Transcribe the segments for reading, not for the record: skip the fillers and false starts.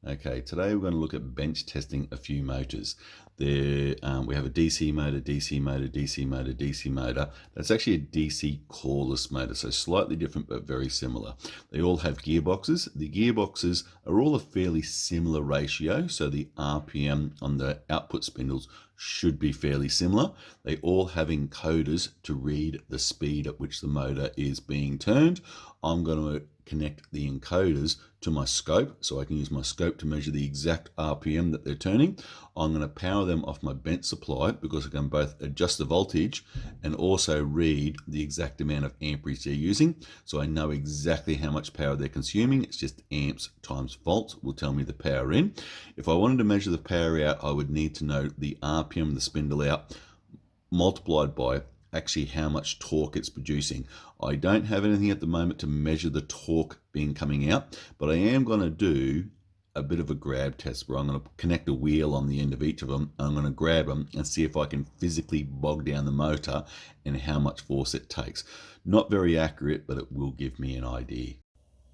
Okay, today we're going to look at bench testing a few motors. We have a DC motor, DC motor, DC motor, DC motor. That's actually a DC coreless motor, so slightly different but very similar. They all have gearboxes. The gearboxes are all a fairly similar ratio, so the RPM on the output spindles should be fairly similar. They all have encoders to read the speed at which the motor is being turned. I'm going to connect the encoders to my scope so I can use my scope to measure the exact RPM that they're turning. I'm going to power them off my bench supply because I can both adjust the voltage and also read the exact amount of amperage they're using, so I know exactly how much power they're consuming. It's just amps times volts will tell me the power in. If I wanted to measure the power out, I would need to know the RPM of the spindle out multiplied by actually how much torque it's producing. I don't have anything at the moment to measure the torque being coming out, but I am going to do a bit of a grab test where I'm going to connect a wheel on the end of each of them. I'm going to grab them and see if I can physically bog down the motor and how much force it takes. Not very accurate, but it will give me an idea.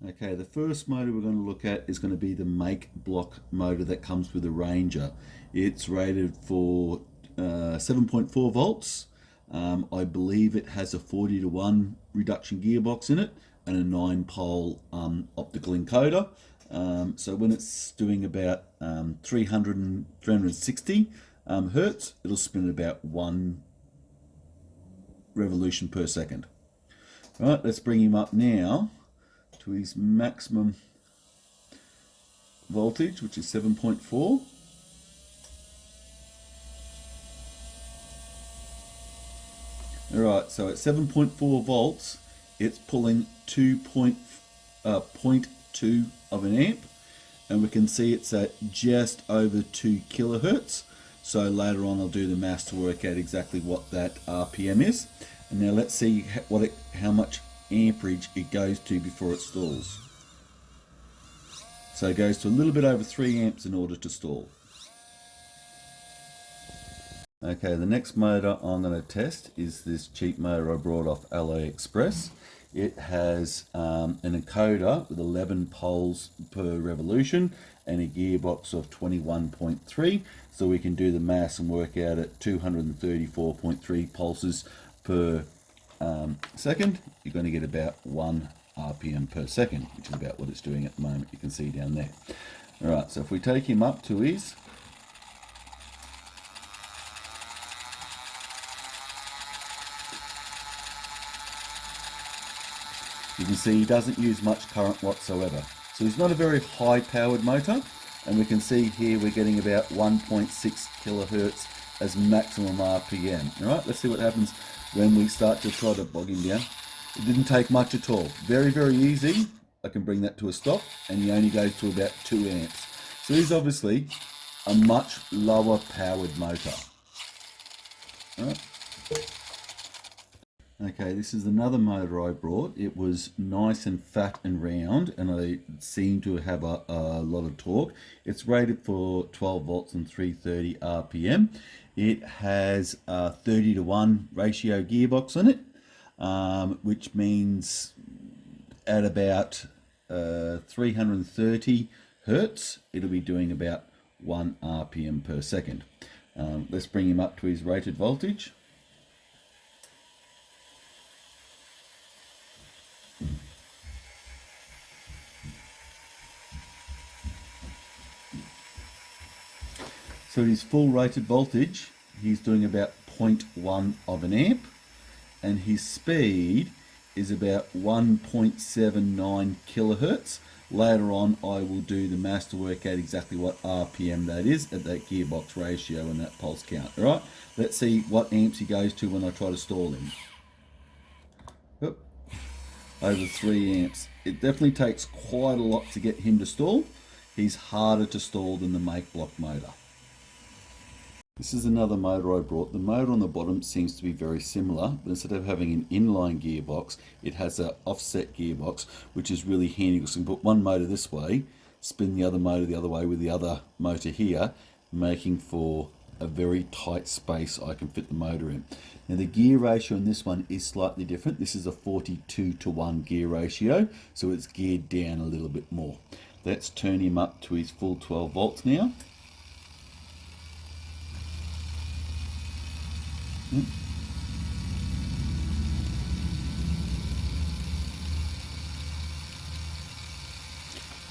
Okay, the first motor we're going to look at is going to be the Makeblock motor that comes with the Ranger. It's rated for 7.4 volts. I believe it has a 40-to-1 reduction gearbox in it and a 9-pole optical encoder. So when it's doing about 360 hertz, it'll spin at about 1 revolution per second. All right, let's bring him up now to his maximum voltage, which is 7.4. Alright, so at 7.4 volts, it's pulling 0.2 of an amp, and we can see it's at just over 2 kilohertz. So later on I'll do the maths to work out exactly what that RPM is. And now let's see how much amperage it goes to before it stalls. So it goes to a little bit over 3 amps in order to stall. Okay, the next motor I'm going to test is this cheap motor I brought off AliExpress. It has an encoder with 11 poles per revolution and a gearbox of 21.3, so we can do the maths and work out at 234.3 pulses per second. You're going to get about 1 RPM per second, which is about what it's doing at the moment. You can see down there. Alright, so if we take him up to his you can see he doesn't use much current whatsoever. So he's not a very high powered motor, and we can see here we're getting about 1.6 kilohertz as maximum RPM. Alright, let's see what happens when we start to try to bog him down. It didn't take much at all. Very, very easy. I can bring that to a stop, and he only goes to about 2 amps. So he's obviously a much lower powered motor. Alright. Okay, this is another motor I brought. It was nice and fat and round, and I seem to have a lot of torque. It's rated for 12 volts and 330 RPM. It has a 30-to-1 ratio gearbox on it, which means at about 330 hertz, it'll be doing about 1 RPM per second. Let's bring him up to his rated voltage. So his full rated voltage, he's doing about 0.1 of an amp, and his speed is about 1.79 kilohertz. Later on I will do the maths to work out exactly what RPM that is at that gearbox ratio and that pulse count. Alright, let's see what amps he goes to when I try to stall him. Oop. Over 3 amps. It definitely takes quite a lot to get him to stall. He's harder to stall than the Makeblock motor. This is another motor I brought. The motor on the bottom seems to be very similar, but instead of having an inline gearbox, it has an offset gearbox, which is really handy because you can put one motor this way, spin the other motor the other way with the other motor here, making for a very tight space I can fit the motor in. Now the gear ratio in this one is slightly different. This is a 42-to-1 gear ratio, so it's geared down a little bit more. Let's turn him up to his full 12 volts now.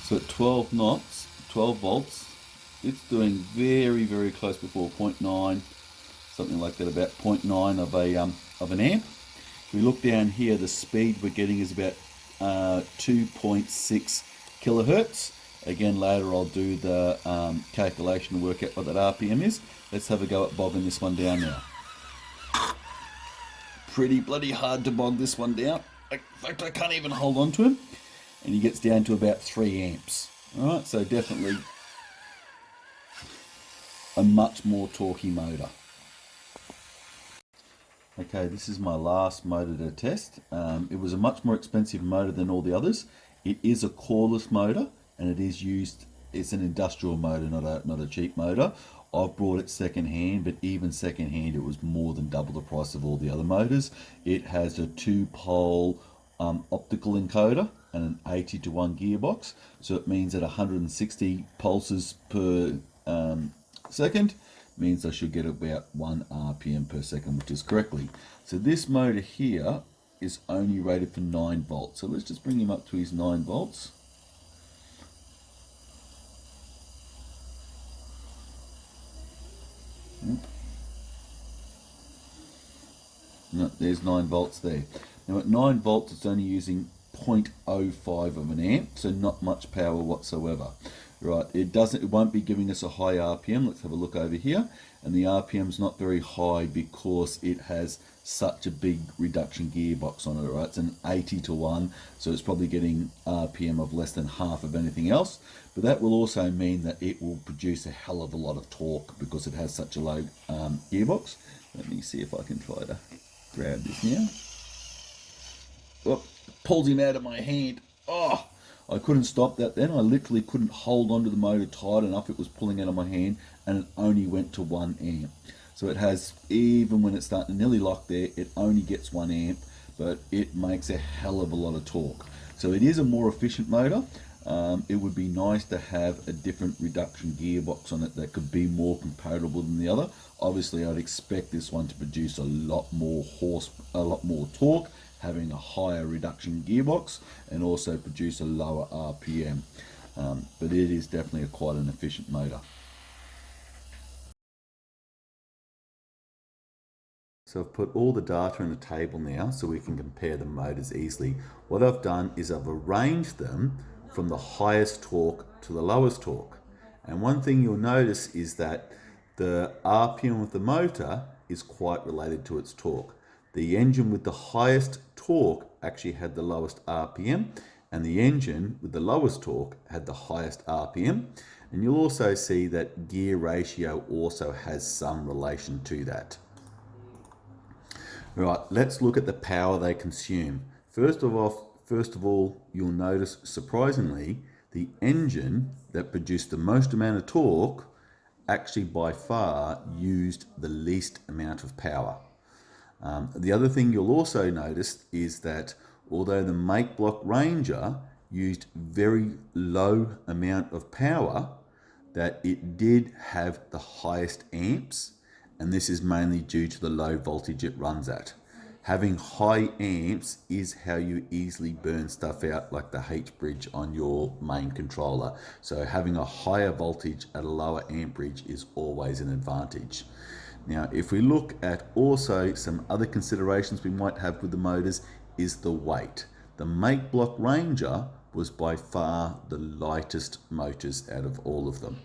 So at 12 knots, 12 volts, it's doing very, very close before 0.9, something like that, about 0.9 of an amp. If we look down here, the speed we're getting is about 2.6 kilohertz. Again, later I'll do the calculation to work out what that RPM is. Let's have a go at bogging this one down now. Pretty bloody hard to bog this one down. In fact, I can't even hold on to him. And he gets down to about 3 amps. Alright, so definitely a much more torquey motor. Okay, this is my last motor to test. It was a much more expensive motor than all the others. It is a coreless motor, and it is used, it's an industrial motor, not a cheap motor. I've brought it second hand, but even second hand it was more than double the price of all the other motors. It has a 2-pole optical encoder and an 80-to-1 gearbox, so it means that 160 pulses per second means I should get about 1 RPM per second, which is correctly. So this motor here is only rated for 9 volts. So let's just bring him up to his 9 volts. No, there's 9 volts there. Now at 9 volts it's only using 0.05 of an amp, so not much power whatsoever. Right, it won't be giving us a high RPM. Let's have a look over here, and the RPM's not very high because it has such a big reduction gearbox on it. Right, it's an 80-to-1, so it's probably getting RPM of less than half of anything else. But that will also mean that it will produce a hell of a lot of torque because it has such a low gearbox. Let me see if I can try to grab this now. Oh, pulls him out of my hand. Oh, I couldn't stop that then. I literally couldn't hold onto the motor tight enough. It was pulling out of my hand, and it only went to 1 amp. So it has, even when it's starting to nearly lock there, it only gets 1 amp, but it makes a hell of a lot of torque. So it is a more efficient motor. It would be nice to have a different reduction gearbox on it that could be more compatible than the other. Obviously, I'd expect this one to produce a lot more torque, having a higher reduction gearbox, and also produce a lower RPM. But it is definitely quite an efficient motor. So I've put all the data in a table now so we can compare the motors easily. What I've done is I've arranged them from the highest torque to the lowest torque. And one thing you'll notice is that the RPM of the motor is quite related to its torque. The engine with the highest torque actually had the lowest RPM, and the engine with the lowest torque had the highest RPM. And you'll also see that gear ratio also has some relation to that. Right, let's look at the power they consume. First of all, you'll notice, surprisingly, the engine that produced the most amount of torque actually by far used the least amount of power. The other thing you'll also notice is that although the Makeblock Ranger used very low amount of power, that it did have the highest amps, and this is mainly due to the low voltage it runs at. Having high amps is how you easily burn stuff out, like the H-bridge on your main controller. So having a higher voltage at a lower amperage is always an advantage. Now, if we look at also some other considerations we might have with the motors, is the weight. The Makeblock Ranger was by far the lightest motors out of all of them.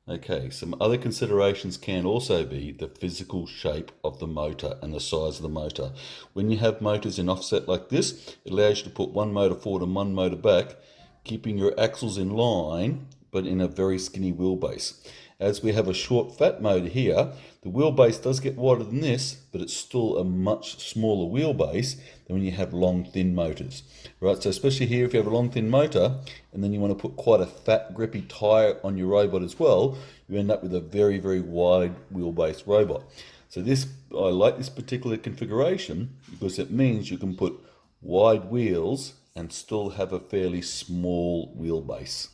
Okay, some other considerations can also be the physical shape of the motor and the size of the motor. When you have motors in offset like this, it allows you to put one motor forward and one motor back, keeping your axles in line, but in a very skinny wheelbase. As we have a short fat motor here, the wheelbase does get wider than this, but it's still a much smaller wheelbase than when you have long thin motors. Right, so especially here if you have a long thin motor and then you want to put quite a fat grippy tyre on your robot as well, you end up with a very, very wide wheelbase robot. So I like this particular configuration because it means you can put wide wheels and still have a fairly small wheelbase.